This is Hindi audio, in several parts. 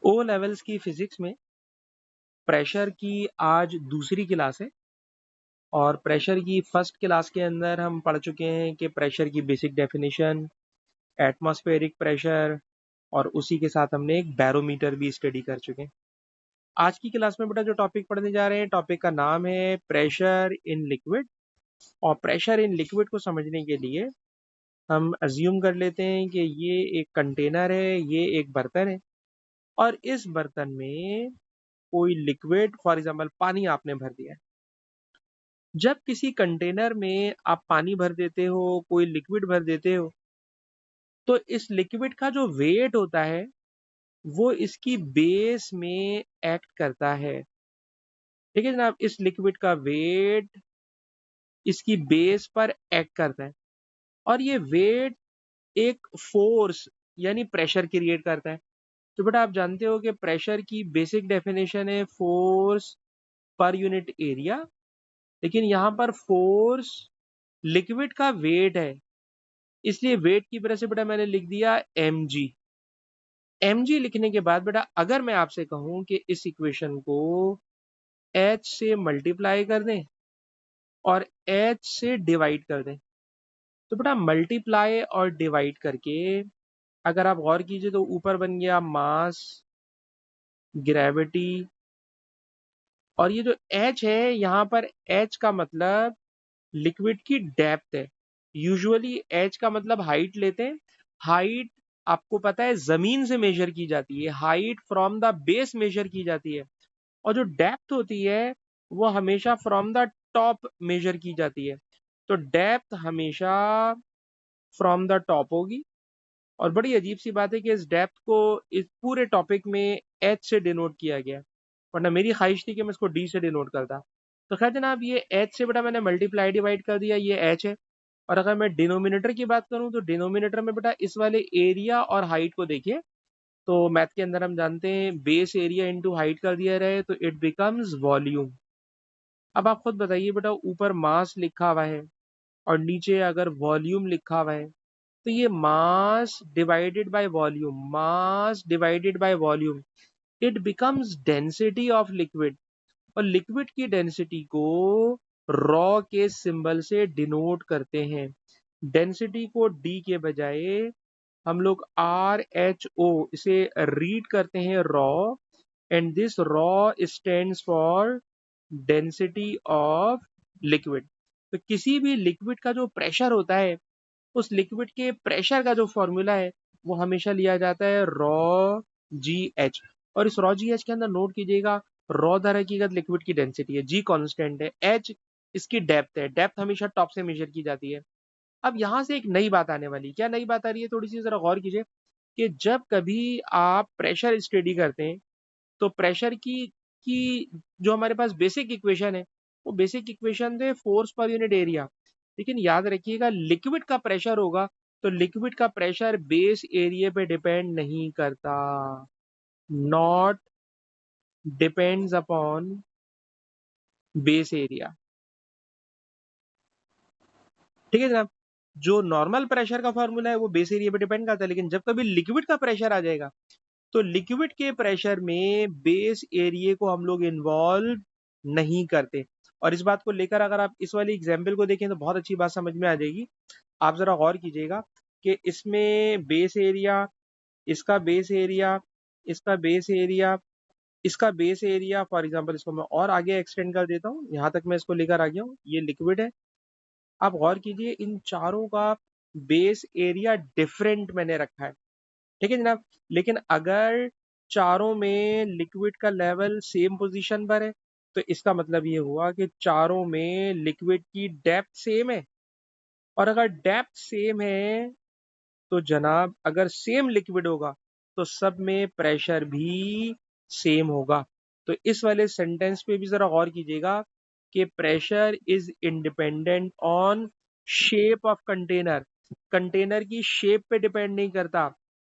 ओ लेवल्स की फिजिक्स में प्रेशर की आज दूसरी क्लास है और प्रेशर की फर्स्ट क्लास के अंदर हम पढ़ चुके हैं कि प्रेशर की बेसिक डेफिनेशन, एटमॉस्फेरिक प्रेशर और उसी के साथ हमने एक बैरोमीटर भी स्टडी कर चुके हैं। आज की क्लास में बेटा जो टॉपिक पढ़ने जा रहे हैं, टॉपिक का नाम है प्रेशर इन लिक्विड। और प्रेशर इन लिक्विड को समझने के लिए हम अज्यूम कर लेते हैं कि ये एक कंटेनर है, ये एक बर्तन है और इस बर्तन में कोई लिक्विड, फॉर एग्जाम्पल पानी आपने भर दिया है। जब किसी कंटेनर में आप पानी भर देते हो, कोई लिक्विड भर देते हो, तो इस लिक्विड का जो वेट होता है वो इसकी बेस में एक्ट करता है। ठीक है जनाब, इस लिक्विड का वेट इसकी बेस पर एक्ट करता है और ये वेट एक फोर्स यानी प्रेशर क्रिएट करता है। तो बेटा आप जानते हो कि प्रेशर की बेसिक डेफिनेशन है फोर्स पर यूनिट एरिया, लेकिन यहाँ पर फोर्स लिक्विड का वेट है, इसलिए वेट की वजह से बेटा मैंने लिख दिया mg। mg लिखने के बाद बेटा अगर मैं आपसे कहूं कि इस इक्वेशन को h से मल्टीप्लाई कर दें और h से डिवाइड कर दें, तो बेटा मल्टीप्लाई और डिवाइड करके अगर आप गौर कीजिए तो ऊपर बन गया मास, ग्रेविटी, और ये जो h है यहाँ पर h का मतलब लिक्विड की डेप्थ है। यूजुअली h का मतलब हाइट लेते हैं। हाइट आपको पता है जमीन से मेजर की जाती है, height from the base measure की जाती है, और जो डेप्थ होती है वो हमेशा फ्रॉम द टॉप मेजर की जाती है। तो डेप्थ हमेशा फ्रॉम द टॉप होगी। और बड़ी अजीब सी बात है कि इस डेप्थ को इस पूरे टॉपिक में एच से डिनोट किया गया, वरना मेरी ख्वाहिश थी कि मैं इसको डी से डिनोट करता। तो खैर जनाब, ये एच से बेटा मैंने मल्टीप्लाई डिवाइड कर दिया, ये एच है। और अगर मैं डिनोमिनेटर की बात करूं तो डिनोमिनेटर में बेटा इस वाले एरिया और हाइट को देखिए, तो मैथ के अंदर हम जानते हैं बेस एरिया इंटू हाइट कर दिया रहे तो इट बिकम्स वॉल्यूम। अब आप खुद बताइए बेटा, ऊपर मास लिखा हुआ है और नीचे अगर वॉल्यूम लिखा हुआ है, तो ये mass divided by volume, mass divided by volume, it becomes density of liquid. और लिक्विड की डेंसिटी को रॉ के सिंबल से डिनोट करते हैं। डेंसिटी को डी के बजाय हम लोग आर एच ओ इसे रीड करते हैं raw, and this raw stands for density of liquid. तो किसी भी लिक्विड का जो प्रेशर होता है, उस लिक्विड के प्रेशर का जो फॉर्मूला है वो हमेशा लिया जाता है रॉ जी एच। और इस रॉ जी एच के अंदर नोट कीजिएगा, रॉ दर हकीकत लिक्विड की डेंसिटी है, जी कांस्टेंट है, एच इसकी डेप्थ है, डेप्थ हमेशा टॉप से मेजर की जाती है। अब यहाँ से एक नई बात आने वाली, क्या नई बात आ रही है, थोड़ी सी जरा गौर कीजिए कि जब कभी आप प्रेशर स्टडी करते हैं तो प्रेशर की जो हमारे पास बेसिक इक्वेशन है वो बेसिक इक्वेशन थे फोर्स पर यूनिट एरिया। लेकिन याद रखिएगा लिक्विड का प्रेशर होगा तो लिक्विड का प्रेशर बेस एरिया पे डिपेंड नहीं करता, not depends upon base area. ठीक है जनाब, जो नॉर्मल प्रेशर का फॉर्मूला है वो बेस एरिया पे डिपेंड करता है, लेकिन जब कभी लिक्विड का प्रेशर आ जाएगा तो लिक्विड के प्रेशर में बेस एरिया को हम लोग इन्वॉल्व नहीं करते। और इस बात को लेकर अगर आप इस वाली एग्जाम्पल को देखें तो बहुत अच्छी बात समझ में आ जाएगी। आप जरा गौर कीजिएगा कि इसमें बेस एरिया, इसका बेस एरिया, इसका बेस एरिया, इसका बेस एरिया, फॉर एग्जाम्पल इसको मैं और आगे एक्सटेंड कर देता हूँ, यहाँ तक मैं इसको लेकर आ गया हूँ, ये लिक्विड है। आप गौर कीजिए इन चारों का बेस एरिया डिफरेंट मैंने रखा है। ठीक है जनाब, लेकिन अगर चारों में लिक्विड का लेवल सेम पोजीशन पर है तो इसका मतलब ये हुआ कि चारों में लिक्विड की डेप्थ सेम है। और अगर डेप्थ सेम है तो जनाब अगर सेम लिक्विड होगा तो सब में प्रेशर भी सेम होगा। तो इस वाले सेंटेंस पे भी जरा गौर कीजिएगा कि pressure is independent on shape of container. Container की शेप पे डिपेंड नहीं करता,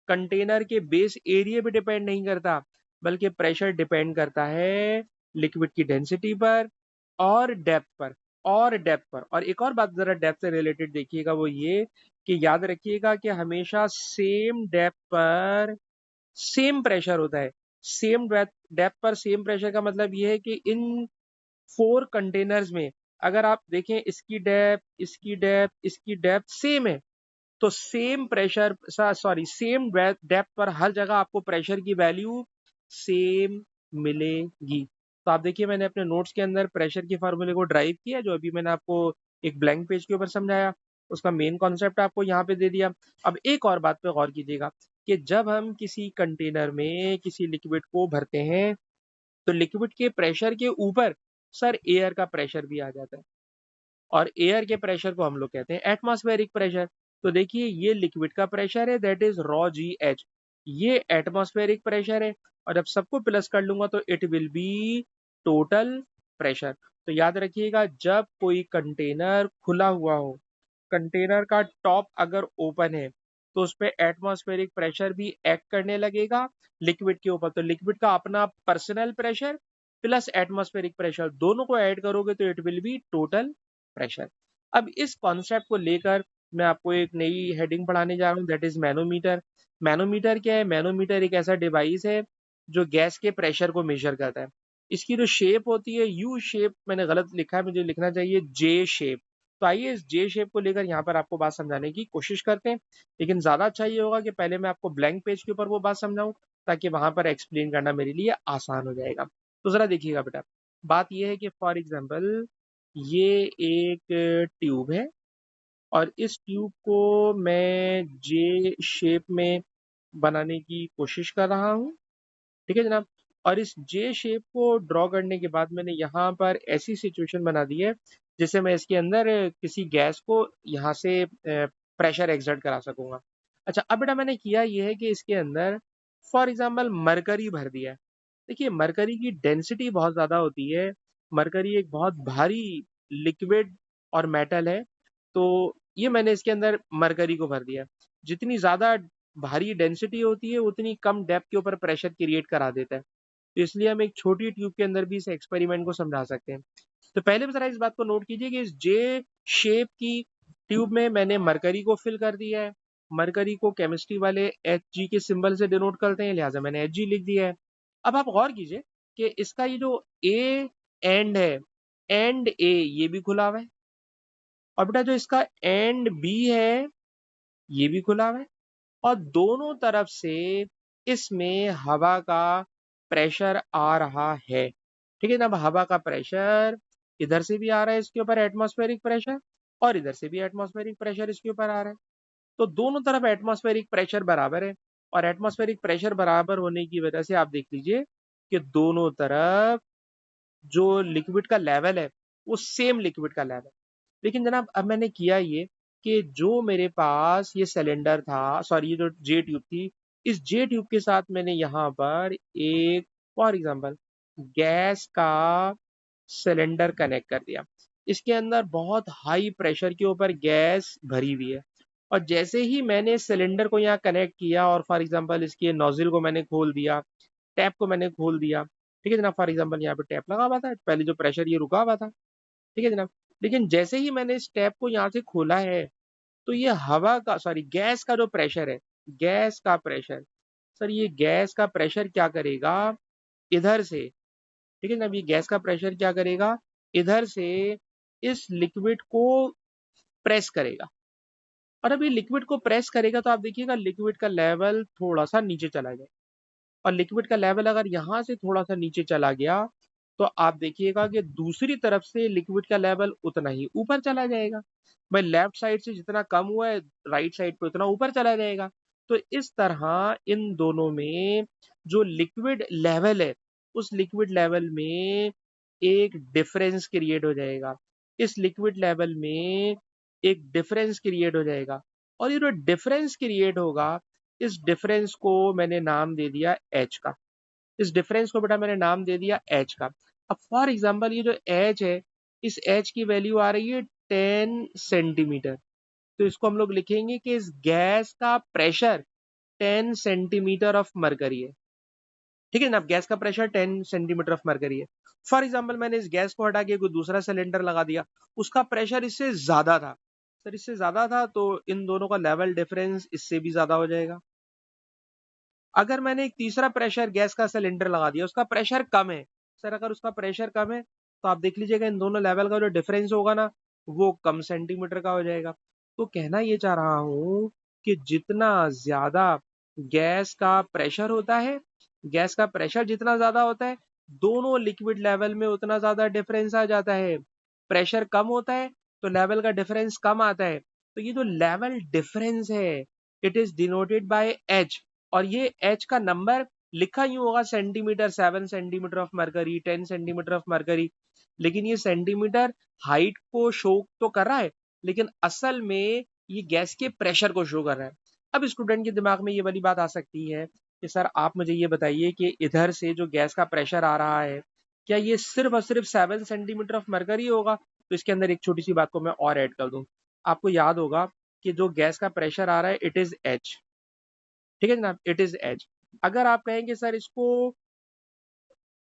कंटेनर के बेस एरिया पे डिपेंड नहीं करता, बल्कि प्रेशर डिपेंड करता है लिक्विड की डेंसिटी पर और डेप्थ पर, और डेप्थ पर। और एक और बात जरा डेप्थ से रिलेटेड देखिएगा, वो ये कि याद रखिएगा कि हमेशा सेम डेप्थ पर सेम प्रेशर होता है। सेम डेप्थ पर सेम प्रेशर का मतलब ये है कि इन 4 कंटेनर्स में अगर आप देखें इसकी डेप्थ सेम है, तो same pressure sorry same depth पर हर जगह आपको प्रेशर की वैल्यू सेम मिलेगी। तो आप देखिए मैंने अपने नोट्स के अंदर प्रेशर के फार्मूले को ड्राइव किया, जो अभी मैंने आपको एक ब्लैंक पेज के ऊपर समझाया, उसका मेन कॉन्सेप्ट आपको यहाँ पे दे दिया। अब एक और बात पे गौर कीजिएगा कि जब हम किसी कंटेनर में किसी लिक्विड को भरते हैं तो लिक्विड के प्रेशर के ऊपर सर एयर का प्रेशर भी आ जाता है, और एयर के प्रेशर को हम लोग कहते हैं एटमॉस्फेरिक प्रेशर। तो देखिए ये लिक्विड का प्रेशर है, that is raw ji H, ये एटमॉस्फेरिक प्रेशर है, और जब सबको प्लस कर लूंगा तो it will be total pressure. तो याद रखिएगा जब कोई कंटेनर खुला हुआ हो, कंटेनर का टॉप अगर ओपन है, तो उस पे एटमॉस्फेरिक प्रेशर भी एक्ट करने लगेगा लिक्विड के ऊपर। तो लिक्विड का अपना personal pressure plus atmospheric pressure दोनों को ऐड करोगे तो it will be total pressure. अब इस कॉन्सेप्ट को लेकर मैं आपको एक नई हेडिंग पढ़ाने जा रहा हूँ, दैट इज मैनोमीटर। मैनोमीटर क्या है? मैनोमीटर एक ऐसा डिवाइस है जो गैस के प्रेशर को मेजर करता है। इसकी जो शेप होती है यू शेप, मैंने गलत लिखा है, मुझे लिखना चाहिए जे शेप। तो आइए इस जे शेप को लेकर यहाँ पर आपको बात समझाने की कोशिश करते हैं, लेकिन ज्यादा अच्छा ये होगा कि पहले मैं आपको ब्लैंक पेज के ऊपर वो बात समझाऊं, ताकि वहां पर एक्सप्लेन करना मेरे लिए आसान हो जाएगा। तो जरा देखिएगा बेटा, बात ये है कि फॉर एग्जाम्पल ये एक ट्यूब है, और इस ट्यूब को मैं जे शेप में बनाने की कोशिश कर रहा हूँ। ठीक है जनाब। और इस जे शेप को ड्रॉ करने के बाद मैंने यहाँ पर ऐसी सिचुएशन बना दी है जिससे मैं इसके अंदर किसी गैस को यहाँ से प्रेशर एक्सर्ट करा सकूंगा। अच्छा, अब बेटा मैंने किया ये है कि इसके अंदर फॉर एग्जाम्पल मरकरी भर दिया है। देखिए मरकरी की डेंसिटी बहुत ज्यादा होती है, मरकरी एक बहुत भारी लिक्विड और मेटल है। तो ये मैंने इसके अंदर मरकरी को भर दिया। जितनी ज्यादा भारी डेंसिटी होती है उतनी कम डेप्थ के ऊपर प्रेशर क्रिएट करा देता है। तो इसलिए हम एक छोटी ट्यूब के अंदर भी इस एक्सपेरिमेंट को समझा सकते हैं। तो पहले भी जरा इस बात को नोट कीजिए कि इस जे शेप की ट्यूब में मैंने मरकरी को फिल कर दिया है। मरकरी को केमिस्ट्री वाले एच जी के सिंबल से डिनोट करते हैं, लिहाजा मैंने एच जी लिख दिया है। अब आप गौर कीजिए कि इसका ये जो ए एंड है, एंड ए ये भी खुला हुआ है, और बेटा जो इसका एंड बी है ये भी खुला हुआ है, और दोनों तरफ से इसमें हवा का प्रेशर आ रहा है। ठीक है ना? अब हवा का प्रेशर इधर से भी आ रहा है इसके ऊपर एटमॉस्फेरिक प्रेशर, और इधर से भी एटमॉस्फेरिक प्रेशर इसके ऊपर आ रहा है। तो दोनों तरफ एटमॉस्फेरिक प्रेशर बराबर है, और एटमॉस्फेरिक प्रेशर बराबर होने की वजह से आप देख लीजिए कि दोनों तरफ जो लिक्विड का लेवल है वो सेम लिक्विड का लेवल। लेकिन जनाब अब मैंने किया ये कि जो मेरे पास ये सिलेंडर था, सॉरी ये जो जे ट्यूब थी, इस जे ट्यूब के साथ मैंने यहाँ पर एक फॉर एग्जांपल गैस का सिलेंडर कनेक्ट कर दिया। इसके अंदर बहुत हाई प्रेशर के ऊपर गैस भरी हुई है, और जैसे ही मैंने सिलेंडर को यहाँ कनेक्ट किया और फॉर एग्जांपल इसके नोजल को मैंने खोल दिया, टैप को मैंने खोल दिया, ठीक है जनाब, फॉर एग्जांपल यहाँ पे टैप लगा हुआ था, पहले जो प्रेशर ये रुका हुआ था, ठीक है जनाब। लेकिन जैसे ही मैंने इस टैप को यहाँ से खोला है, तो ये हवा का सॉरी गैस का जो प्रेशर है, गैस का प्रेशर, सर ये गैस का प्रेशर क्या करेगा, इधर से, ठीक है ना, ये गैस का प्रेशर क्या करेगा, इधर से इस लिक्विड को प्रेस करेगा। और अभी लिक्विड को प्रेस करेगा तो आप देखिएगा लिक्विड का लेवल थोड़ा सा नीचे चला जाए, और लिक्विड का लेवल अगर यहाँ से थोड़ा सा नीचे चला गया तो आप देखिएगा कि दूसरी तरफ से लिक्विड का लेवल उतना ही ऊपर चला जाएगा। भाई लेफ्ट साइड से जितना कम हुआ है राइट साइड पे उतना ऊपर चला जाएगा। तो इस तरह इन दोनों में जो लिक्विड लेवल है उस लिक्विड लेवल में एक डिफरेंस क्रिएट हो जाएगा, इस लिक्विड लेवल में एक डिफरेंस क्रिएट हो जाएगा, और ये जो डिफरेंस क्रिएट होगा इस डिफरेंस को मैंने नाम दे दिया एच का। इस डिफरेंस को बेटा मैंने नाम दे दिया एच का। अब फॉर एग्जांपल ये जो एच है, इस एच की वैल्यू आ रही है 10 सेंटीमीटर। तो इसको हम लोग लिखेंगे कि इस गैस का प्रेशर 10 सेंटीमीटर ऑफ मरकरी है। ठीक है ना? अब गैस का प्रेशर 10 सेंटीमीटर ऑफ मरकरी है। फॉर एग्जाम्पल मैंने इस गैस को हटा के कोई दूसरा सिलेंडर लगा दिया, उसका प्रेशर इससे ज्यादा था, सर इससे ज्यादा था, तो इन दोनों का लेवल डिफरेंस इससे भी ज्यादा हो जाएगा। अगर मैंने एक तीसरा प्रेशर गैस का सिलेंडर लगा दिया, उसका प्रेशर कम है सर, अगर उसका प्रेशर कम है तो आप देख लीजिएगा इन दोनों लेवल का जो डिफरेंस होगा ना वो कम सेंटीमीटर का हो जाएगा। तो कहना ये चाह रहा हूं कि जितना ज्यादा गैस का प्रेशर होता है, गैस का प्रेशर जितना ज्यादा होता है, दोनों लिक्विड लेवल में उतना ज्यादा डिफरेंस आ जाता है। प्रेशर कम होता है तो लेवल का डिफरेंस कम आता है। तो ये जो लेवल डिफरेंस है it is denoted by H, और ये एच का नंबर लिखा यूं होगा centimetre, 7 centimetre of mercury, 10 centimetre of mercury, लेकिन ये सेंटीमीटर हाइट को शो तो कर रहा है लेकिन असल में ये गैस के प्रेशर को शो कर रहा है। अब स्टूडेंट के दिमाग में ये वाली बात आ सकती है कि सर आप मुझे ये बताइए कि इधर से जो गैस का प्रेशर आ रहा है क्या ये सिर्फ और सिर्फ 7 सेंटीमीटर ऑफ मरकरी होगा? तो इसके अंदर एक छोटी सी बात को मैं और ऐड कर दूं। आपको याद होगा कि जो गैस का प्रेशर आ रहा है इट इज एच, ठीक है जनाब, इट इज एच। अगर आप कहेंगे सर इसको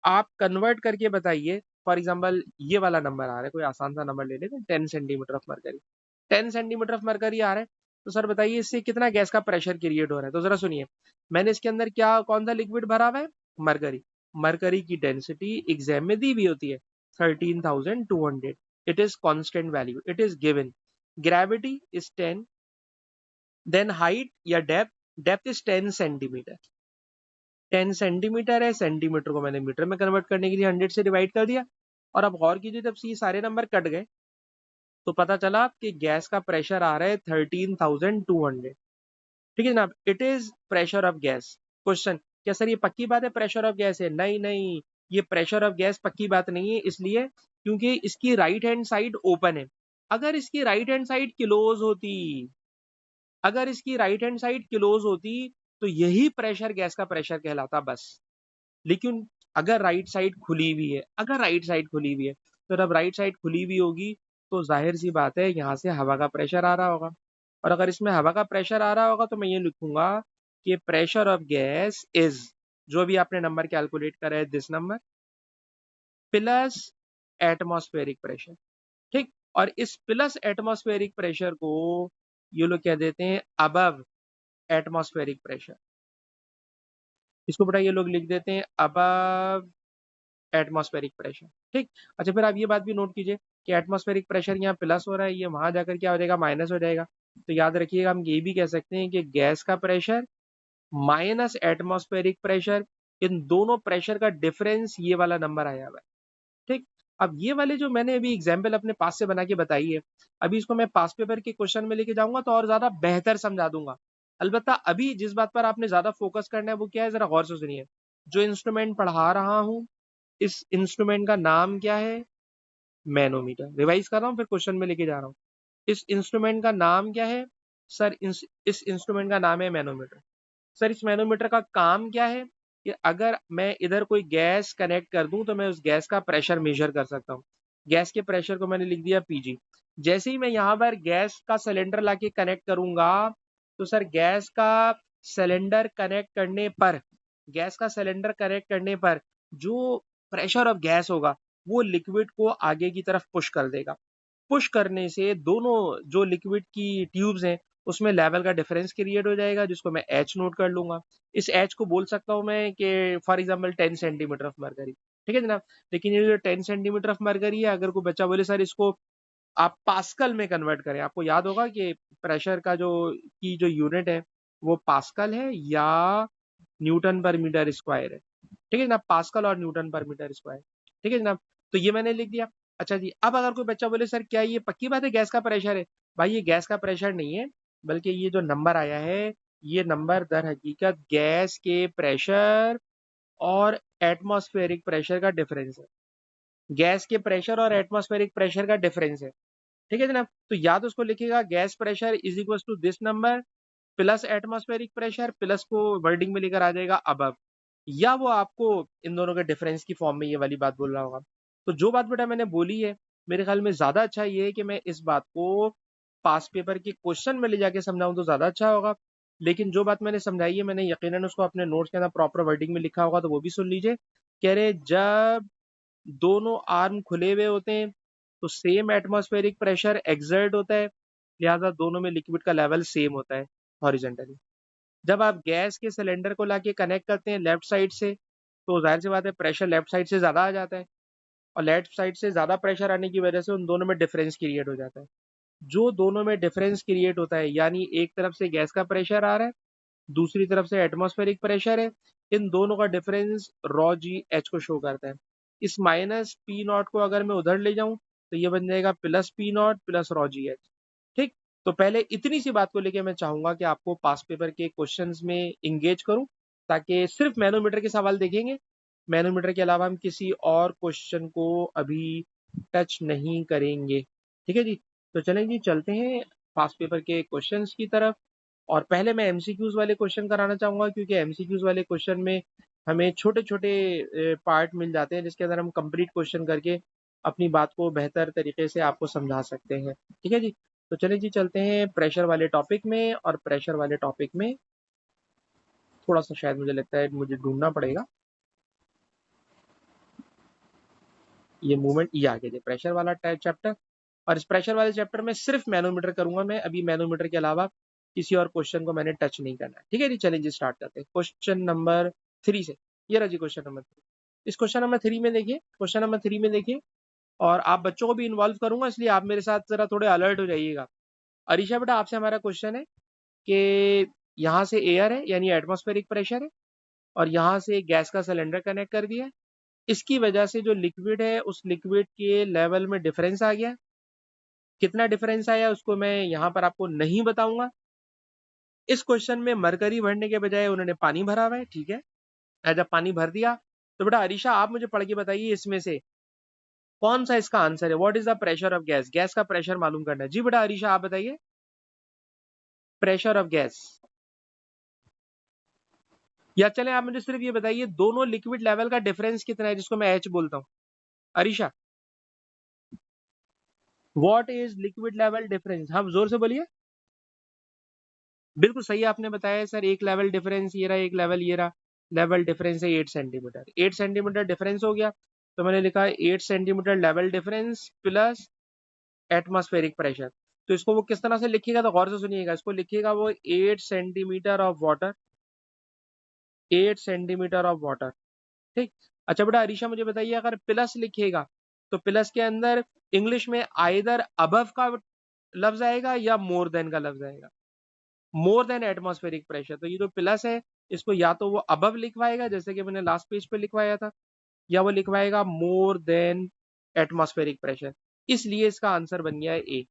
आप कन्वर्ट करके बताइए, फॉर एग्जाम्पल ये वाला नंबर आ रहा है, कोई आसान सा नंबर ले लेते हैं, 10 centimetre of mercury, 10 centimetre of mercury आ रहा है। तो सर बताइए इससे कितना गैस का प्रेशर क्रिएट हो रहा है? तो जरा सुनिए, मैंने इसके अंदर क्या कौन सा लिक्विड भरा हुआ है? मरकरी। मरकरी की डेंसिटी एग्जाम में दी हुई होती है 13,200, it is constant value, it is given. Gravity is 10, then height या depth, depth is 10 centimetre, 10 centimetre है, सेंटीमीटर को मैंने मीटर में कन्वर्ट करने के लिए 100 से डिवाइड कर दिया। और अब गौर कीजिए जब से ये सारे नंबर कट गए तो पता चला कि गैस का प्रेशर आ रहा है 13,200, ठीक है जनाब, it is pressure of gas. Question, क्या सर ये पक्की बात है प्रेशर ऑफ गैस है? नहीं नहीं, ये प्रेशर ऑफ गैस पक्की बात नहीं है, इसलिए क्योंकि इसकी राइट हैंड साइड ओपन है। अगर इसकी राइट हैंड साइड क्लोज होती, अगर इसकी राइट हैंड साइड क्लोज होती तो यही प्रेशर गैस का प्रेशर कहलाता बस। लेकिन अगर राइट साइड खुली हुई है, अगर राइट साइड खुली हुई है, तो जब राइट साइड खुली हुई होगी तो जाहिर सी बात है यहाँ से हवा का प्रेशर आ रहा होगा। और अगर इसमें हवा का प्रेशर आ रहा होगा तो मैं ये लिखूंगा कि प्रेशर ऑफ गैस इज, जो भी आपने नंबर कैलकुलेट करा है this number, plus atmospheric pressure, ठीक। और इस प्लस एटमॉस्फेरिक प्रेशर को ये लोग क्या देते हैं? Above atmospheric pressure. इसको बेटा ये लोग लिख देते हैं अबव एटमॉस्फेरिक प्रेशर, ठीक। अच्छा फिर आप ये बात भी नोट कीजिए कि एटमॉस्फेरिक प्रेशर यहाँ प्लस हो रहा है, ये वहां जाकर क्या हो जाएगा? माइनस हो जाएगा। तो याद रखिएगा हम ये भी कह सकते हैं कि गैस का प्रेशर माइनस एटमॉस्फेरिक प्रेशर, इन दोनों प्रेशर का डिफरेंस ये वाला नंबर आया हुआ है, ठीक। अब ये वाले जो मैंने अभी एग्जाम्पल अपने पास से बना के बताई है, अभी इसको मैं पास पेपर के क्वेश्चन में लेके जाऊंगा तो और ज्यादा बेहतर समझा दूंगा। अलबत्ता अभी जिस बात पर आपने ज्यादा फोकस करना है वो क्या है, जरा गौर से सुनिए। जो इंस्ट्रूमेंट पढ़ा रहा हूँ इस इंस्ट्रूमेंट का नाम क्या है? मैनोमीटर। रिवाइज कर रहा हूँ फिर क्वेश्चन में लेके जा रहा हूँ। इस इंस्ट्रूमेंट का नाम क्या है? सर इस इंस्ट्रूमेंट का नाम है मैनोमीटर। सर इस मैनोमीटर का काम क्या है? कि अगर मैं इधर कोई गैस कनेक्ट कर दूं तो मैं उस गैस का प्रेशर मेजर कर सकता हूँ। गैस के प्रेशर को मैंने लिख दिया पीजी। जैसे ही मैं यहाँ पर गैस का सिलेंडर लाके कनेक्ट करूंगा तो सर गैस का सिलेंडर कनेक्ट करने पर, गैस का सिलेंडर कनेक्ट करने पर जो प्रेशर ऑफ गैस होगा वो लिक्विड को आगे की तरफ पुश कर देगा। पुश करने से दोनों जो लिक्विड की ट्यूब्स हैं उसमें लेवल का डिफरेंस क्रिएट हो जाएगा जिसको मैं एच नोट कर लूंगा। इस एच को बोल सकता हूँ मैं कि for example 10 centimetre of mercury, ठीक है जनाब। लेकिन ये जो 10 सेंटीमीटर ऑफ मरकरी है, अगर कोई बच्चा बोले सर इसको आप पास्कल में कन्वर्ट करें, आपको याद होगा कि प्रेशर का जो यूनिट है वो पास्कल है या न्यूटन पर मीटर स्क्वायर है, ठीक है जनाब, पास्कल और न्यूटन पर मीटर स्क्वायर, ठीक है जनाब। तो ये मैंने लिख दिया। अच्छा जी, अब अगर कोई बच्चा बोले सर क्या ये पक्की बात है गैस का प्रेशर है? भाई ये गैस का प्रेशर नहीं है, बल्कि ये जो नंबर आया है ये नंबर दर हकीकत गैस के प्रेशर और एटमॉस्फेरिक प्रेशर का डिफरेंस है। गैस के प्रेशर और एटमॉस्फेरिक प्रेशर का डिफरेंस है, ठीक है जनाब। तो याद उसको लिखिएगा, gas pressure is equal to this number plus atmospheric pressure, plus को वर्डिंग में लेकर आ जाएगा अबव, या वो आपको इन दोनों के डिफरेंस की फॉर्म में ये वाली बात बोल रहा होगा। तो जो बात बेटा मैंने बोली है, मेरे ख्याल में ज्यादा अच्छा ये है कि मैं इस बात को पास पेपर के क्वेश्चन में ले जाके समझाऊं तो ज्यादा अच्छा होगा। लेकिन जो बात मैंने समझाई है मैंने यकीनन उसको अपने नोट्स के अंदर प्रॉपर वर्डिंग में लिखा होगा, तो वो भी सुन लीजिए। कह रहे जब दोनों आर्म खुले हुए होते हैं तो सेम एटमॉस्फेरिक प्रेशर एक्सर्ट होता है, लिहाजा दोनों में लिक्विड का लेवल सेम होता है हॉरिजेंटली। जब आप गैस के सिलेंडर को लाके कनेक्ट करते हैं लेफ्ट साइड से, तो जाहिर सी बात है प्रेशर लेफ्ट साइड से ज़्यादा आ जाता है, और लेफ्ट साइड से ज़्यादा प्रेशर आने की वजह से उन दोनों में डिफरेंस क्रिएट हो जाता है। जो दोनों में डिफरेंस क्रिएट होता है, यानी एक तरफ से गैस का प्रेशर आ रहा है, दूसरी तरफ से एटमॉस्फेरिक प्रेशर है, इन दोनों का डिफरेंस रॉ जी एच को शो करता है। इस माइनस पी नॉट को अगर मैं उधर ले जाऊं तो ये बन जाएगा plus P not plus raw ji H. ठीक, तो पहले इतनी सी बात को लेके मैं चाहूंगा कि आपको पास पेपर के क्वेश्चंस में इंगेज करूं, ताकि सिर्फ मैनोमीटर के सवाल देखेंगे, मैनोमीटर के अलावा हम किसी और क्वेश्चन को अभी टच नहीं करेंगे। ठीक है जी, तो चलें जी, चलते हैं पास पेपर के क्वेश्चंस की तरफ। और पहले मैं एमसीक्यूज वाले क्वेश्चन कराना चाहूंगा, क्योंकि एमसीक्यूज वाले क्वेश्चन में हमें छोटे छोटे पार्ट मिल जाते हैं, जिसके अंदर हम कंप्लीट क्वेश्चन करके अपनी बात को बेहतर तरीके से आपको समझा सकते हैं। ठीक है जी, तो चलिए जी, चलते हैं प्रेशर वाले टॉपिक में। और प्रेशर वाले टॉपिक में थोड़ा सा शायद मुझे लगता है मुझे ढूंढना पड़ेगा, ये मूवमेंट ये आगे थे प्रेशर वाला चैप्टर। और इस प्रेशर वाले चैप्टर में सिर्फ मैनोमीटर करूंगा मैं, अभी मैनोमीटर के अलावा किसी और क्वेश्चन को मैंने टच नहीं करना है। ठीक है जी, चलिए जी स्टार्ट करते हैं क्वेश्चन नंबर 3 से। ये रहा जी क्वेश्चन नंबर 3। इस क्वेश्चन नंबर 3 में देखिए, क्वेश्चन नंबर 3 में देखिए, और आप बच्चों को भी इन्वॉल्व करूंगा, इसलिए आप मेरे साथ जरा थोड़े अलर्ट हो जाइएगा। अरीशा बेटा, आपसे हमारा क्वेश्चन है कि यहाँ से एयर है यानी एटमॉस्फेरिक प्रेशर है, और यहाँ से गैस का सिलेंडर कनेक्ट कर दिया है। इसकी वजह से जो लिक्विड है उस लिक्विड के लेवल में डिफरेंस आ गया। कितना डिफरेंस आया उसको मैं यहाँ पर आपको नहीं बताऊंगा। इस क्वेश्चन में मरकरी भरने के बजाय उन्होंने पानी भरा हुआ है, ठीक है। जब पानी भर दिया तो बेटा अरीशा आप मुझे पढ़ के बताइए इसमें से कौन सा इसका आंसर है। What is the pressure of gas, gas का प्रेशर मालूम करना है जी बेटा। अरीशा आप बताइए, प्रेशर ऑफ गैस। या चले आप मुझे सिर्फ ये बताइए दोनों लिक्विड लेवल का डिफरेंस कितना है, जिसको मैं एच बोलता हूँ। Arisha, what is liquid level difference, हाँ जोर से बोलिए। बिल्कुल सही आपने बताया सर, एक लेवल डिफरेंस ये रहा, एक लेवल ये रहा। लेवल डिफरेंस है 8 सेंटीमीटर, 8 सेंटीमीटर डिफरेंस हो गया, तो मैंने लिखा 8 centimetre level difference plus atmospheric pressure. तो इसको वो किस तरह से लिखिएगा, तो गौर से सुनिएगा, इसको लिखिएगा वो 8 centimetre of water, 8 centimetre of water. ठीक। अच्छा बेटा अरीशा मुझे बताइए, अगर प्लस लिखिएगा तो प्लस के अंदर इंग्लिश में आइदर अबव का लफ्ज आएगा या मोर देन का लफ्ज आएगा। मोर देन एटमॉस्फेरिक प्रेशर, तो ये जो प्लस है इसको या तो वो अबव लिखवाएगा जैसे कि मैंने लास्ट पेज पे लिखवाया था, या वो लिखवाएगा मोर देन एटमॉस्फेरिक प्रेशर। इसलिए इसका आंसर बन गया है ए।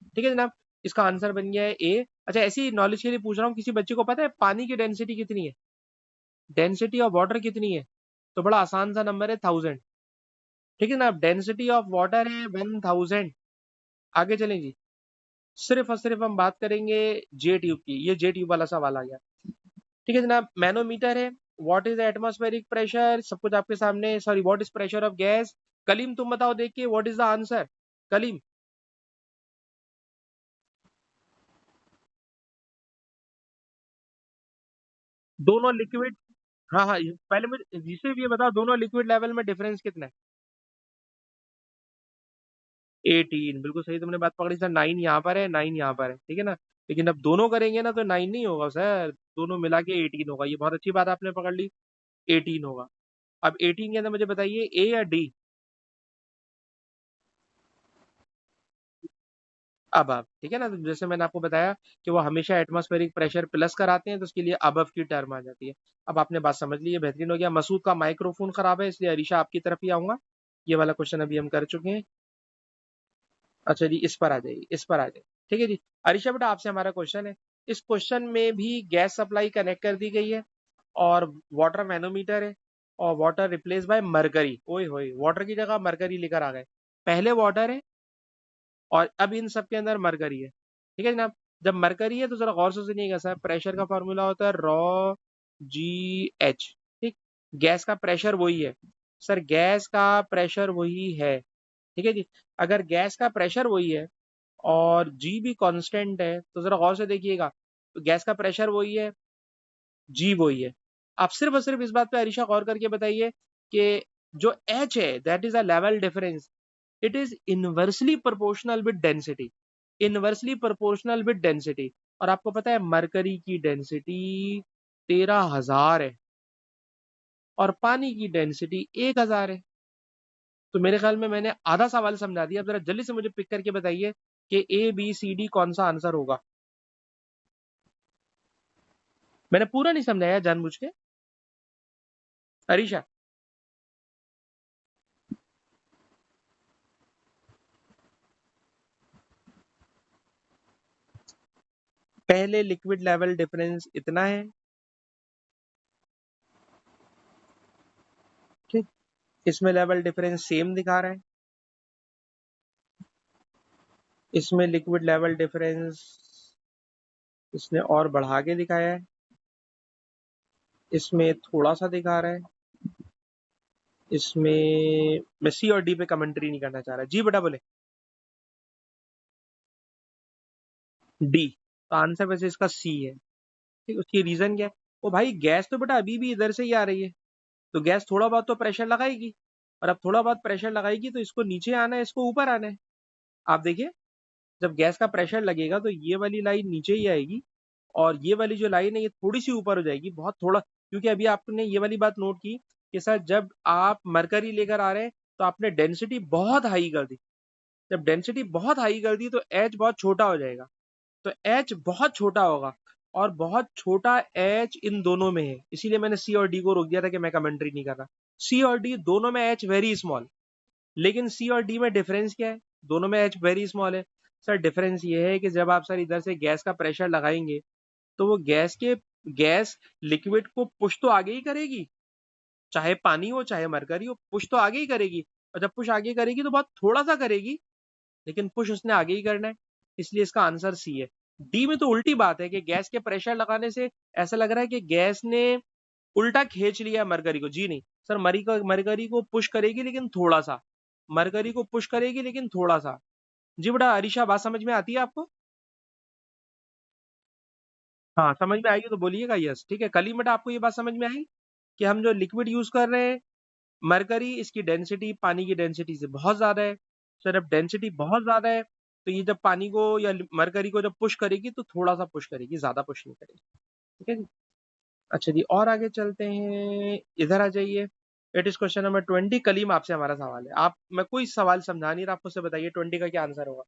ठीक है जनाब, इसका आंसर बन गया है ए। अच्छा ऐसी नॉलेज के लिए पूछ रहा हूँ, किसी बच्चे को पता है पानी की डेंसिटी कितनी है, डेंसिटी ऑफ वाटर कितनी है? तो बड़ा आसान सा नंबर है 1000। ठीक है ना, डेंसिटी ऑफ वाटर है 1000। आगे चलें जी, सिर्फ और सिर्फ हम बात करेंगे जे ट्यूब की, ये जे ट्यूब वाला सवाल आ गया। ठीक है जनाब, मैनोमीटर है, व्हाट इज एटमॉस्फेरिक प्रेशर, सब कुछ आपके सामने। Sorry, what is pressure of gas. Kaleem तुम बताओ देख के what is the answer. Kaleem, दोनों लिक्विड, हाँ हाँ पहले मुझे जिसे भी ये बताओ दोनों लिक्विड लेवल में डिफरेंस कितना है। 18, बिल्कुल सही तुमने बात पकड़ी सर। 9 यहाँ पर है, 9 यहाँ पर है, ठीक है ना। लेकिन अब दोनों करेंगे ना तो 9 नहीं होगा सर, दोनों मिला के 18 होगा। ये बहुत अच्छी बात आपने पकड़ ली, 18 होगा। अब 18 के अंदर मुझे बताइए ए या डी। अब ठीक है ना, तो जैसे मैंने आपको बताया कि वो हमेशा एटमॉस्फेरिक प्रेशर प्लस कराते हैं, तो उसके लिए अबव की टर्म आ जाती है। अब आपने बात समझ ली है, बेहतरीन हो गया। मसूद का माइक्रोफोन खराब है, इसलिए अरीशा आपकी तरफ ही आऊंगा। ये वाला क्वेश्चन अभी हम कर चुके हैं। अच्छा जी, इस पर आ जाइए, इस पर आ जाइए। ठीक है जी, अरीशा बेटा आपसे हमारा क्वेश्चन है। इस क्वेश्चन में भी गैस सप्लाई कनेक्ट कर दी गई है, और वाटर मैनोमीटर है, और वाटर रिप्लेस बाय मरकरी। ओए होए, वाटर की जगह मरकरी लेकर आ गए। पहले वाटर है और अब इन सब के अंदर मरकरी है। ठीक है जनाब, जब मरकरी है तो जरा गौर से सुनिएगा सर, प्रेशर का फॉर्मूला होता है रॉ जी एच। ठीक, गैस का प्रेशर वही है सर, गैस का प्रेशर वही है। ठीक है जी, अगर गैस का प्रेशर वही है और जी भी कांस्टेंट है तो जरा गौर से देखिएगा, तो गैस का प्रेशर वही है, जी वही है। आप सिर्फ और सिर्फ इस बात पे अरीशा गौर करके बताइए कि जो एच है that is a level difference, it is inversely proportional with density, inversely proportional with density। और आपको पता है मरकरी की डेंसिटी 13,000 है और पानी की डेंसिटी 1,000 है। तो मेरे ख्याल में मैंने आधा सवाल समझा दिया। अब जरा जल्दी से मुझे पिक करके बताइए कि ए बी सी डी कौन सा आंसर होगा। मैंने पूरा नहीं समझाया जानबूझ के। अरीशा, पहले लिक्विड लेवल डिफरेंस इतना है, ठीक, इसमें लेवल डिफरेंस सेम दिखा रहा है, इसमें लिक्विड लेवल डिफरेंस इसने और बढ़ा के दिखाया है, इसमें थोड़ा सा दिखा रहा है, इसमें मैं सी और डी पे कमेंट्री नहीं करना चाह रहा। जी बेटा बोले। डी, तो आंसर वैसे इसका सी है। ठीक, उसकी रीजन क्या है? ओ भाई, गैस तो बेटा अभी भी इधर से ही आ रही है, तो गैस थोड़ा बहुत तो प्रेशर लगाएगी, और अब थोड़ा बहुत प्रेशर लगाएगी तो इसको नीचे आना है, इसको ऊपर आना है। आप देखिए, जब गैस का प्रेशर लगेगा तो ये वाली लाइन नीचे ही आएगी, और ये वाली जो लाइन है ये थोड़ी सी ऊपर हो जाएगी, बहुत थोड़ा, क्योंकि अभी आपने ये वाली बात नोट की कि सर जब आप मरकरी लेकर आ रहे हैं तो आपने डेंसिटी बहुत हाई कर दी। जब डेंसिटी बहुत हाई कर दी तो एच बहुत छोटा हो जाएगा, तो एच बहुत छोटा होगा, और बहुत छोटा एच इन दोनों में है, इसीलिए मैंने सी और डी को रोक दिया था कि मैं कमेंट्री नहीं कर रहा। सी और डी दोनों में एच वेरी स्मॉल, लेकिन सी और डी में डिफरेंस क्या है? दोनों में एच वेरी स्मॉल है। सर डिफरेंस ये है कि जब आप सर इधर से गैस का प्रेशर लगाएंगे तो वो गैस लिक्विड को पुश तो आगे ही करेगी, चाहे पानी हो चाहे मरकरी हो, पुश तो आगे ही करेगी, और जब पुश आगे करेगी तो बहुत थोड़ा सा करेगी, लेकिन पुश उसने आगे ही करना है, इसलिए इसका आंसर सी है। डी में तो उल्टी बात है कि गैस के प्रेशर लगाने से ऐसा लग रहा है कि गैस ने उल्टा खींच लिया मरकरी को। जी नहीं सर, मरकरी को पुश करेगी लेकिन थोड़ा सा, मरकरी को पुश करेगी लेकिन थोड़ा सा। जी बेटा अरीशा, बात समझ में आती है आपको? हाँ समझ में आएगी तो बोलिएगा यस। ठीक है, कल ही बेटा आपको ये बात समझ में आई कि हम जो लिक्विड यूज कर रहे हैं, मरकरी, इसकी डेंसिटी पानी की डेंसिटी से बहुत ज्यादा है। सर अब डेंसिटी बहुत ज्यादा है तो ये जब पानी को या मरकरी को जब पुश करेगी तो थोड़ा सा पुश करेगी, ज्यादा पुश नहीं करेगी। ठीक है जी। अच्छा जी, और आगे चलते हैं, इधर आ जाइए। It is question number 20। Kaleem, आपसे हमारा सवाल है। आप, मैं कोई सवाल समझा नहीं रहा, आप मुझसे बताइए 20 का क्या आंसर होगा।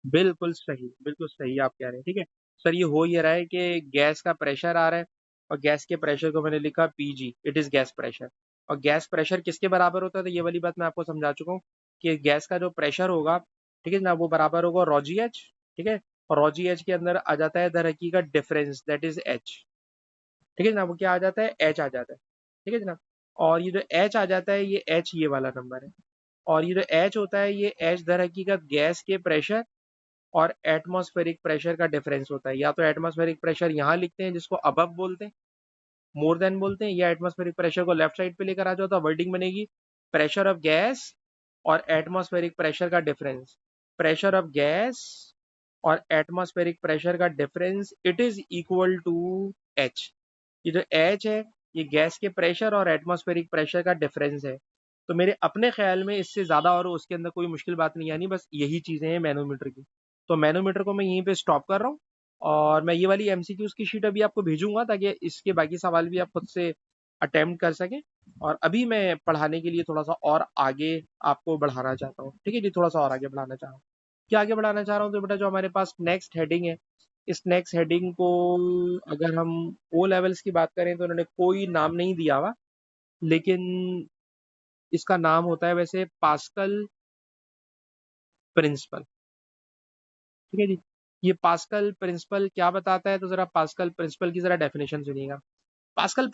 बिल्कुल सही आप कह रहे हैं। ठीक है सर, ये हो ये रहा है कि गैस का प्रेशर आ रहा है, और गैस के प्रेशर को मैंने लिखा PG, it is gas pressure. और गैस प्रेशर किसके बराबर होता है? तो ये वाली बात मैं आपको समझा चुका हूँ कि गैस का जो प्रेशर होगा, ठीक है ना, वो बराबर होगा रोजी एच। ठीक है, और रोजी एच के अंदर आ जाता है दर हकीकत डिफरेंस, दैट इज एच। ठीक है ना, वो क्या आ जाता है? एच आ जाता है। ठीक है ना, और ये जो एच आ जाता है, ये एच ये वाला नंबर है, और ये जो एच होता है, ये एच दर हकीकत गैस के प्रेशर और एटमॉस्फेरिक प्रेशर का डिफरेंस होता है। या तो एटमॉस्फेरिक प्रेशर यहाँ लिखते हैं जिसको अबव बोलते हैं, मोर देन बोलते हैं, या एटमॉस्फेरिक प्रेशर को लेफ्ट साइड पे लेकर आ जाओ तो वर्डिंग बनेगी प्रेशर ऑफ गैस और एटमॉस्फेरिक प्रेशर का डिफरेंस। प्रेशर ऑफ गैस और एटमॉस्फेरिक प्रेशर का difference it is equal to H. ये जो एच है, ये गैस के प्रेशर और एटमॉस्फेरिक प्रेशर का डिफरेंस है। तो मेरे अपने ख्याल में इससे ज्यादा और उसके अंदर कोई मुश्किल बात नहीं आनी, बस यही चीजें हैं मैनोमीटर की। तो मैनोमीटर को मैं यहीं पे स्टॉप कर रहा हूँ, और मैं ये वाली एमसीक्यूज की शीट अभी आपको भेजूंगा ताकि इसके बाकी सवाल भी आप खुद से अटेम्प्ट कर सकें। और अभी मैं पढ़ाने के लिए थोड़ा सा और आगे आपको बढ़ाना चाहता हूँ। ठीक है जी, थोड़ा सा और आगे बढ़ाना चाह रहा हूँ। क्या आगे बढ़ाना चाह रहा हूँ? तो बेटा जो हमारे पास नेक्स्ट हेडिंग है, इस नेक्स्ट हेडिंग को अगर हम ओ लेवल्स की बात करें तो उन्होंने कोई नाम नहीं दिया हुआ, लेकिन इसका नाम होता है वैसे पास्कल प्रिंसिपल। ठीक है जी, ये पास्कल प्रिंसिपल क्या बताता है? तो जरा पास्कल प्रिंसिपल की जरा डेफिनेशन सुनिएगा। पास्कल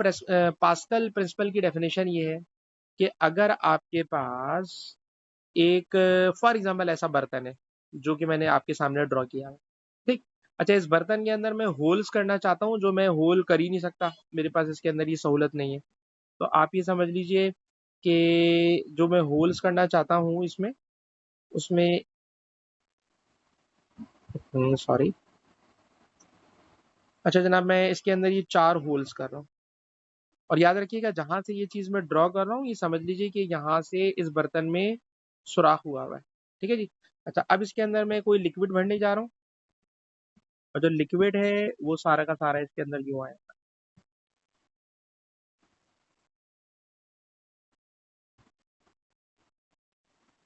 प्रिंसिपल की डेफिनेशन ये है कि अगर आपके पास एक, फॉर एग्जांपल ऐसा बर्तन है जो कि मैंने आपके सामने ड्रॉ किया है, ठीक। अच्छा, इस बर्तन के अंदर मैं होल्स करना चाहता हूँ, जो मैं होल कर ही नहीं सकता, मेरे पास इसके अंदर ये सहूलत नहीं है। तो आप ये समझ लीजिए कि जो मैं होल्स करना चाहता हूँ इसमें, उसमें, सॉरी, अच्छा जनाब, मैं इसके अंदर ये 4 होल्स कर रहा हूँ, और याद रखिएगा जहां से ये चीज मैं ड्रॉ कर रहा हूँ, ये समझ लीजिए कि यहाँ से इस बर्तन में सुराख हुआ है। ठीक है जी। अच्छा, अब इसके अंदर मैं कोई लिक्विड भरने जा रहा हूँ, और जो लिक्विड है वो सारा का सारा इसके अंदर यूं आया।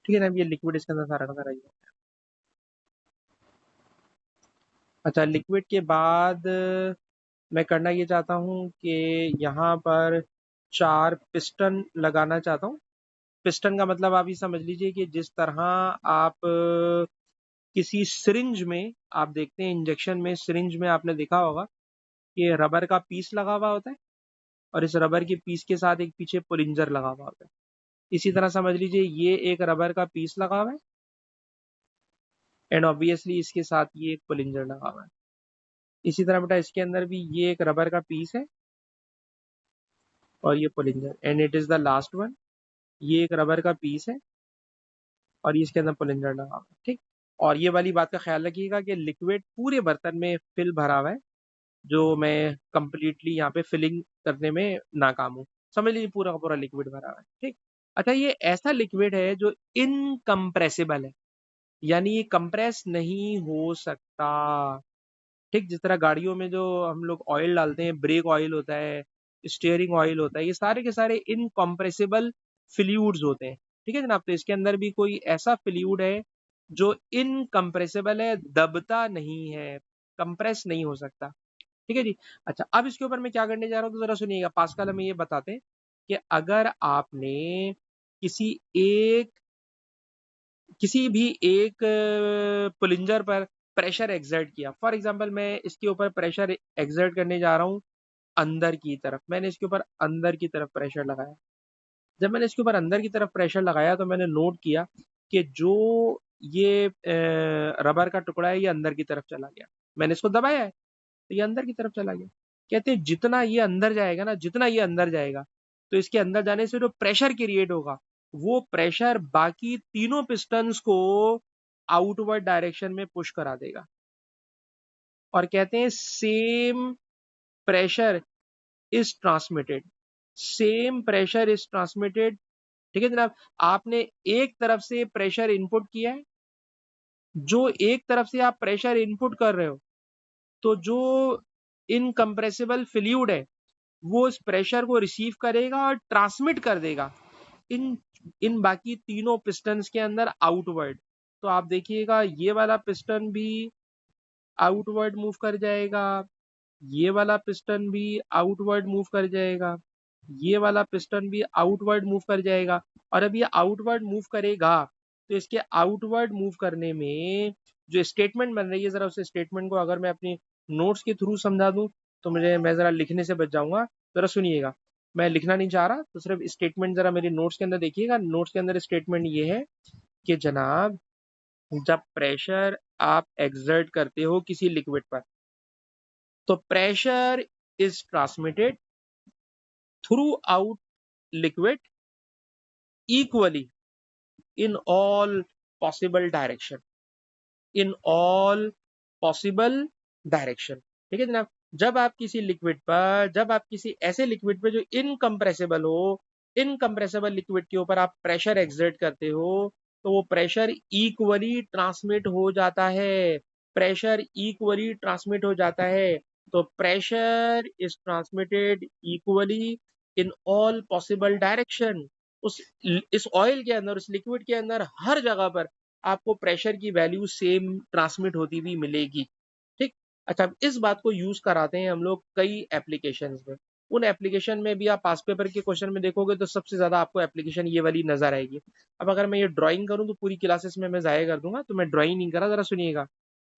ठीक है ना, अब ये लिक्विड इसके अंदर सारा का सारा यूं आया। अच्छा, लिक्विड के बाद मैं करना ये चाहता हूँ कि यहाँ पर 4 पिस्टन लगाना चाहता हूँ। पिस्टन का मतलब आप ये समझ लीजिए कि जिस तरह आप किसी सिरिंज में, आप देखते हैं इंजेक्शन में, सिरिंज में आपने देखा होगा कि रबर का पीस लगा हुआ होता है, और इस रबर के पीस के साथ एक पीछे पुलिंजर लगा हुआ होता है। इसी तरह समझ लीजिए ये एक रबर का पीस लगा हुआ है, एंड ऑब्वियसली इसके साथ ये एक पुलिंजर लगा हुआ है। इसी तरह बेटा इसके अंदर भी ये एक रबर का पीस है और ये plunger, and it is the last one. ये एक रबर का पीस है और ये इसके अंदर पुलिंजर लगा हुआ है। ठीक। और ये वाली बात का ख्याल रखिएगा कि लिक्विड पूरे बर्तन में फिल भरा हुआ है, जो मैं कंप्लीटली यहाँ पे फिलिंग करने में नाकाम हूँ। समझ लीजिए पूरा का पूरा लिक्विड भरा हुआ है। ठीक। अच्छा, ये ऐसा लिक्विड है जो इनकम्प्रेसिबल है, यानी ये कंप्रेस नहीं हो सकता। ठीक, जिस तरह गाड़ियों में जो हम लोग ऑयल डालते हैं, ब्रेक ऑयल होता है, स्टीयरिंग ऑयल होता है, ये सारे के सारे इनकम्प्रेसिबल फ्लूइड्स होते हैं। ठीक है जनाब, तो इसके अंदर भी कोई ऐसा फ्लूइड है जो इनकम्प्रेसिबल है, दबता नहीं है, कंप्रेस नहीं हो सकता। ठीक है जी। अच्छा, अब इसके ऊपर मैं क्या करने जा रहा हूँ तो जरा सुनिएगा। पास्कल हमें ये बताते हैं कि अगर आपने किसी एक किसी भी एक पुलिंजर पर प्रेशर एक्सर्ट किया, फॉर एग्जांपल मैं इसके ऊपर प्रेशर एक्सर्ट करने जा रहा हूँ अंदर की तरफ, मैंने इसके ऊपर अंदर की तरफ प्रेशर लगाया। जब मैंने इसके ऊपर अंदर की तरफ प्रेशर लगाया तो मैंने नोट किया कि जो ये रबर का टुकड़ा है ये अंदर की तरफ चला गया। मैंने इसको दबाया है तो ये अंदर की तरफ चला गया। कहते हैं जितना ये अंदर जाएगा ना, जितना ये अंदर जाएगा, तो इसके अंदर जाने से जो प्रेशर क्रिएट होगा, वो प्रेशर बाकी तीनों पिस्टन्स को आउटवर्ड डायरेक्शन में पुश करा देगा। और कहते हैं same pressure is transmitted, same pressure is transmitted. ठीक है जनाब, आपने एक तरफ से प्रेशर इनपुट किया है, जो एक तरफ से आप प्रेशर इनपुट कर रहे हो, तो जो इनकम्प्रेसिबल फ्लूइड है वो इस प्रेशर को रिसीव करेगा और ट्रांसमिट कर देगा इन इन बाकी तीनों पिस्टन्स के अंदर आउटवर्ड। तो आप देखिएगा ये वाला पिस्टन भी आउटवर्ड मूव कर जाएगा, ये वाला पिस्टन भी आउटवर्ड मूव कर जाएगा, ये वाला पिस्टन भी आउटवर्ड मूव कर जाएगा। और अब ये आउटवर्ड मूव करेगा तो इसके आउटवर्ड मूव करने में जो स्टेटमेंट बन रही है, जरा उस स्टेटमेंट को अगर मैं अपनी नोट्स के थ्रू समझा दूं तो मैं जरा लिखने से बच जाऊंगा। जरा सुनिएगा, मैं लिखना नहीं चाह रहा, तो सिर्फ स्टेटमेंट जरा मेरी नोट्स के अंदर देखिएगा। नोट्स के अंदर स्टेटमेंट ये है कि जनाब, जब प्रेशर आप एक्सर्ट करते हो किसी लिक्विड पर, तो pressure is transmitted through out liquid equally in all possible direction, in all possible direction. ठीक है जनाब, जब आप किसी ऐसे लिक्विड पे जो इनकम्प्रेसिबल हो, इनकम्प्रेसिबल लिक्विड के ऊपर आप प्रेशर एक्सर्ट करते हो, तो वो प्रेशर इक्वली ट्रांसमिट हो जाता है, प्रेशर इक्वली ट्रांसमिट हो जाता है। तो pressure is transmitted equally in all possible direction. उस इस ऑयल के अंदर, उस लिक्विड के अंदर हर जगह पर आपको प्रेशर की वैल्यू सेम ट्रांसमिट होती हुई मिलेगी। ठीक। अच्छा, अब इस बात को यूज कराते हैं हम लोग कई एप्लीकेशंस में। उन एप्लीकेशन में भी आप पास पेपर के क्वेश्चन में देखोगे तो सबसे ज्यादा आपको एप्लीकेशन ये वाली नजर आएगी। अब अगर मैं ये ड्राइंग करूं तो पूरी क्लासेस में मैं जाया कर दूंगा, तो मैं ड्राइंग नहीं करा, जरा सुनिएगा।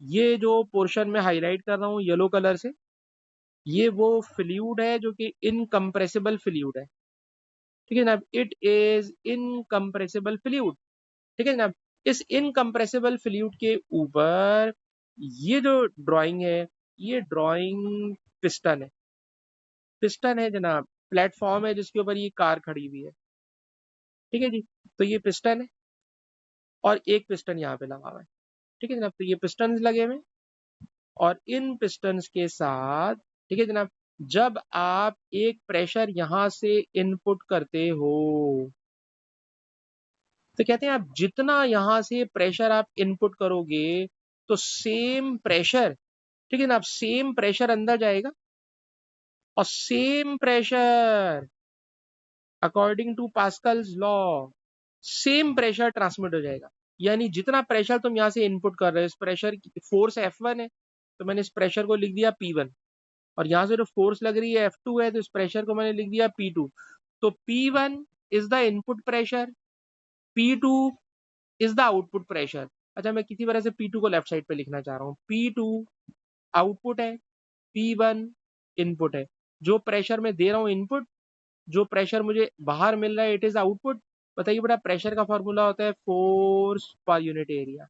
ये जो पोर्शन में हाईलाइट कर रहा हूँ येलो कलर से, ये वो फ्लूइड है जो कि इनकम्प्रेसिबल फ्लूइड है। ठीक है जनाब, इट इज इनकम्प्रेसिबल फ्लूइड। ठीक है जनाब, इस इनकम्प्रेसिबल फ्लूइड के ऊपर ये जो ड्राइंग है, ये ड्राइंग पिस्टन है, पिस्टन है जनाब, प्लेटफॉर्म है जिसके ऊपर ये कार खड़ी हुई है। ठीक है जी, तो ये पिस्टन है और एक पिस्टन यहाँ पे लगा हुआ है। ठीक है जनाब, तो ये पिस्टन लगे हुए हैं, और इन पिस्टन्स के साथ, ठीक है जनाब, जब आप एक प्रेशर यहां से इनपुट करते हो तो कहते हैं आप जितना यहां से प्रेशर आप इनपुट करोगे तो सेम प्रेशर, ठीक है ना, आप सेम प्रेशर अंदर जाएगा और same pressure according to Pascal's law same pressure transmit हो जाएगा। यानी जितना प्रेशर तुम यहां से इनपुट कर रहे हो, इस प्रेशर की फोर्स F1 है तो मैंने इस प्रेशर को लिख दिया P1, और यहां से जो फोर्स लग रही है F2 है तो इस प्रेशर को मैंने लिख दिया P2। तो P1 is the input pressure, P2 is the output pressure. अच्छा, मैं किसी वजह से P2 को लेफ्ट साइड पे लिखना चाह रहा हूँ। P2 आउटपुट है, P1 इनपुट है। जो प्रेशर मैं दे रहा हूँ इनपुट, जो प्रेशर मुझे बाहर मिल रहा है इट इज आउटपुट। बताइए बेटा, प्रेशर का फॉर्मूला होता है force per unit area.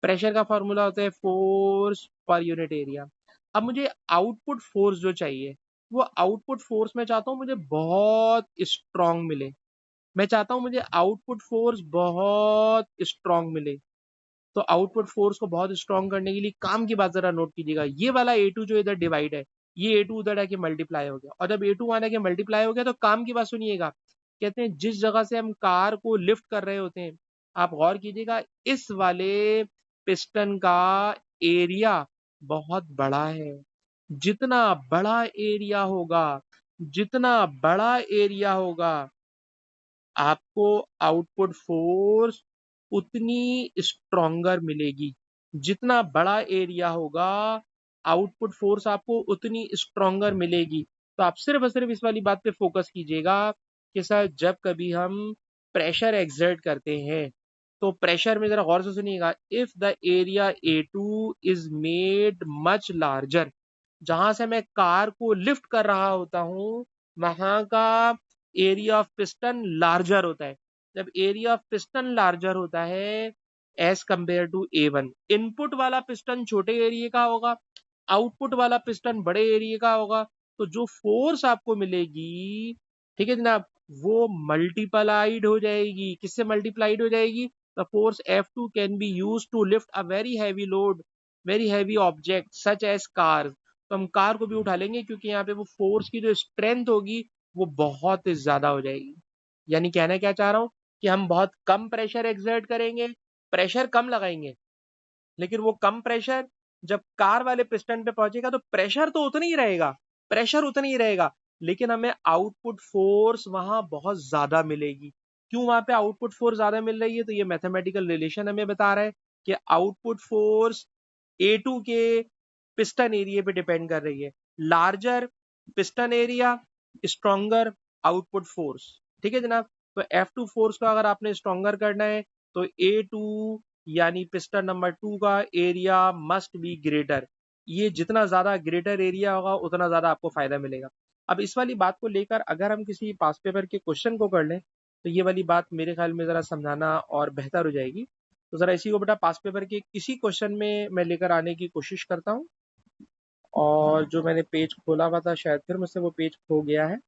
Pressure का फॉर्मूला होता है फोर्स पर यूनिट एरिया। अब मुझे आउटपुट फोर्स जो चाहिए, वो आउटपुट फोर्स मैं चाहता हूँ मुझे बहुत स्ट्रांग मिले। मैं चाहता हूँ मुझे आउटपुट फोर्स बहुत स्ट्रांग मिले। तो आउटपुट फोर्स को बहुत स्ट्रांग करने के लिए काम की बात जरा नोट कीजिएगा। ये वाला A2 जो इधर डिवाइड है, ये A2 उधर आके मल्टीप्लाई हो गया, और जब A2 आने के मल्टीप्लाई हो गया तो काम की बात सुनिएगा। कहते हैं जिस जगह से हम कार को लिफ्ट कर रहे होते हैं, आप गौर कीजिएगा, इस वाले पिस्टन का एरिया बहुत बड़ा है। जितना बड़ा एरिया होगा, जितना बड़ा एरिया होगा, आपको आउटपुट फोर्स उतनी स्ट्रॉन्गर मिलेगी। जितना बड़ा एरिया होगा, आउटपुट फोर्स आपको उतनी स्ट्रॉन्गर मिलेगी। तो आप सिर्फ और सिर्फ इस वाली बात पे फोकस कीजिएगा कि सर जब कभी हम प्रेशर एक्सर्ट करते हैं तो प्रेशर में जरा गौर से सुनिएगा, if the area A2 is made much larger, जहां से मैं कार को लिफ्ट कर रहा होता हूं वहां का एरिया ऑफ पिस्टन लार्जर होता है। जब एरिया ऑफ पिस्टन लार्जर होता है as compare to A1, input वाला पिस्टन छोटे एरिया का होगा, आउटपुट वाला पिस्टन बड़े एरिया का होगा, तो जो फोर्स आपको मिलेगी, ठीक है जनाब, वो मल्टीप्लाइड हो जाएगी। किससे मल्टीप्लाइड हो जाएगी? The force F2 can be use to lift a very heavy load, very heavy object such as car. तो हम कार को भी उठा लेंगे क्योंकि यहाँ पे वो फोर्स की जो स्ट्रेंथ होगी वो बहुत ज्यादा हो जाएगी। यानी कहना क्या चाह रहा हूं कि हम बहुत कम प्रेशर एक्सर्ट करेंगे, प्रेशर कम लगाएंगे, लेकिन वो कम प्रेशर जब कार वाले पिस्टन पे पहुंचेगा तो प्रेशर तो उतना ही रहेगा, प्रेशर उतना ही रहेगा, लेकिन हमें आउटपुट फोर्स वहां बहुत ज्यादा मिलेगी। क्यों वहां पे आउटपुट फोर्स ज्यादा मिल रही है? तो ये मैथमेटिकल रिलेशन हमें बता रहा है कि आउटपुट फोर्स A2 के पिस्टन एरिया पे डिपेंड कर रही है। Larger piston area, stronger output force. ठीक है जनाब, तो F2 फोर्स को अगर आपने स्ट्रॉन्गर करना है तो A2 यानी पिस्टन नंबर 2 का एरिया मस्ट बी ग्रेटर। ये जितना ज्यादा ग्रेटर एरिया होगा उतना ज्यादा आपको फायदा मिलेगा। अब इस वाली बात को लेकर अगर हम किसी पास पेपर के क्वेश्चन को कर लें तो ये वाली बात मेरे ख्याल में जरा समझाना और बेहतर हो जाएगी। तो जरा इसी को बेटा पास पेपर के किसी क्वेश्चन में मैं लेकर आने की कोशिश करता हूँ। और जो मैंने पेज खोला हुआ था शायद फिर मुझसे वो पेज खो गया है।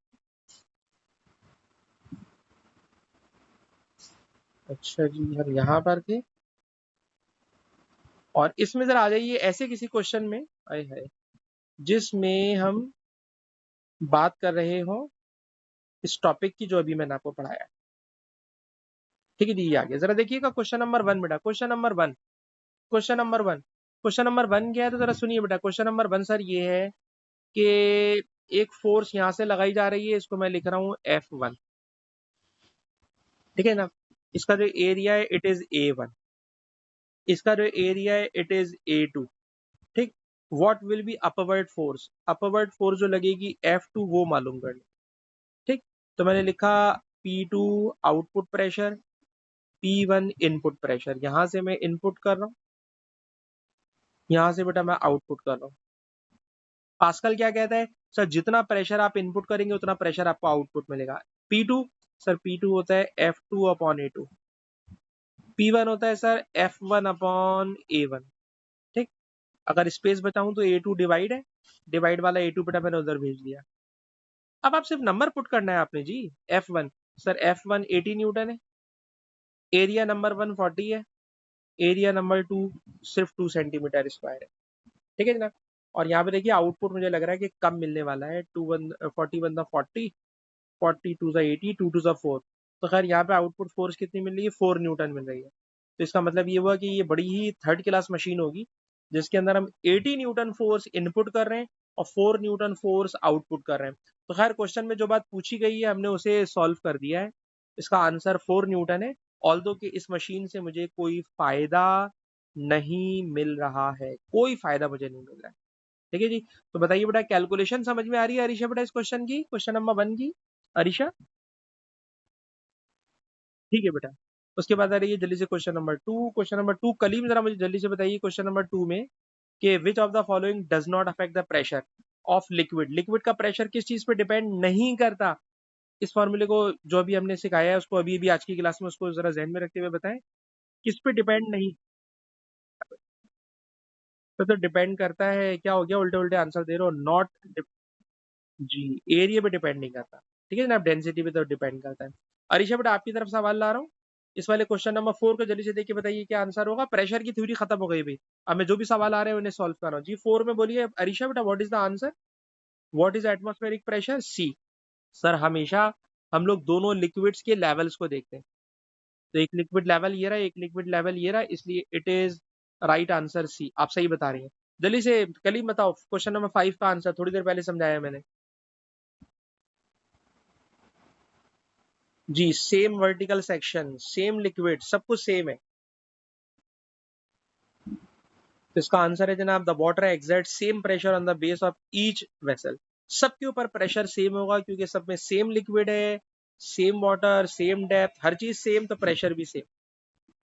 अच्छा जी, हम यहाँ पर थे और इसमें जरा आ जाइए ऐसे किसी क्वेश्चन में, आए है, जिसमें हम बात कर रहे हो इस टॉपिक की जो अभी मैंने आपको पढ़ाया। ठीक है जी, आगे जरा देखिएगा क्वेश्चन नंबर 1 बेटा, question number 1, question number 1, question number 1 क्या है? तो जरा सुनिए बेटा, क्वेश्चन नंबर 1 सर ये है कि एक फोर्स यहां से लगाई जा रही है, इसको मैं लिख रहा हूं F1, ठीक है ना। इसका जो एरिया है इट इज A1, इसका जो एरिया है इट इज A2, ठीक। What will be upward force, upward force जो लगेगी F2 वो मालूम कर ले, ठीक। तो मैंने लिखा P2 output pressure, P1 input pressure. यहां से मैं इनपुट कर रहा हूं, यहां से बेटा मैं आउटपुट कर रहा हूं। पास्कल क्या कहता है? सर जितना प्रेशर आप इनपुट करेंगे उतना प्रेशर आपको आउटपुट मिलेगा। P2, सर P2 होता है F2 अपॉन A2। P1 होता है सर F1 अपॉन A1, ठीक। अगर स्पेस बचाऊं तो A2 डिवाइड है, डिवाइड वाला A2 बेटा मैंने उधर भेज दिया। अब आप सिर्फ नंबर पुट करना है आपने जी। F1, सर F1 80 न्यूटन है, एरिया नंबर 1 40 है, एरिया नंबर 2 सिर्फ 2 सेंटीमीटर स्क्वायर है। ठीक है जनाब। और यहाँ पे देखिए आउटपुट मुझे लग रहा है कि कम मिलने वाला है, 40 42 80 2 टू 4। तो खैर यहाँ पे आउटपुट फोर्स कितनी मिल रही है, 4 न्यूटन मिल रही है। तो इसका मतलब ये हुआ कि ये बड़ी ही थर्ड क्लास मशीन होगी जिसके अंदर हम 80 न्यूटन फोर्स इनपुट कर रहे हैं और 4 न्यूटन फोर्स आउटपुट कर रहे हैं। तो खैर क्वेश्चन में जो बात पूछी गई है हमने उसे सॉल्व कर दिया है। इसका आंसर 4 न्यूटन है। ऑल्दो कि इस मशीन से मुझे कोई फायदा नहीं मिल रहा है, कोई फायदा मुझे नहीं मिल रहा है। ठीक है जी। तो बताइए बेटा, कैलकुलेशन समझ में आ रही है अरीशा बेटा इस क्वेश्चन की, क्वेश्चन नंबर 1 की? अरीशा ठीक है बेटा। उसके बाद आ रही है जल्दी से question number 2। Question number 2 Kaleem जरा मुझे जल्दी से बताइए क्वेश्चन नंबर 2 में कि which of the following does not affect the pressure of liquid. Liquid का प्रेशर किस चीज पे डिपेंड नहीं करता? इस फॉर्मूले को जो अभी हमने सिखाया है उसको अभी अभी आज की क्लास में उसको जरा जहन में रखते हुए बताएं, किस पे डिपेंड नहीं। तो डिपेंड करता है, क्या हो गया, उल्टे उल्टे आंसर दे रहे हो। नॉट जी, एरिया पे डिपेंड नहीं करता। ठीक है ना, डेंसिटी पे तो डिपेंड करता है। अरीशा बेटा आपकी तरफ सवाल ला रहा हूँ। इस वाले क्वेश्चन नंबर 4 को जल्दी से देख के बताइए क्या आंसर होगा। प्रेशर की थ्योरी खत्म हो गई भाई, अब मैं जो भी सवाल आ रहे हैं उन्हें सॉल्व कर रहा हूँ जी। 4 में बोलिए अरीशा बेटा, what is the answer, what is atmospheric pressure? C. Sir हमेशा हम लोग दोनों लिक्विड्स के लेवल्स को देखते हैं। तो एक लिक्विड लेवल ये रहा, एक लिक्विड लेवल ये रहा, इसलिए it is right answer C. आप सही बता रही हैं। जल्दी से कलीम बताओ क्वेश्चन नंबर 5 का आंसर, थोड़ी देर पहले समझाया मैंने जी। Same vertical section, same liquid, सब कुछ सेम है। तो इसका आंसर है जनाब, the water exert same pressure on the base of each vessel. सबके ऊपर प्रेशर सेम होगा क्योंकि सब में सेम लिक्विड है, सेम वाटर, सेम डेप्थ, हर चीज सेम, तो प्रेशर भी सेम।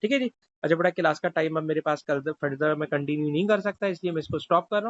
ठीक है जी। अच्छा बड़ा क्लास का टाइम अब मेरे पास कर फर्दर मैं कंटिन्यू नहीं कर सकता, इसलिए मैं इसको स्टॉप कर रहा हूँ।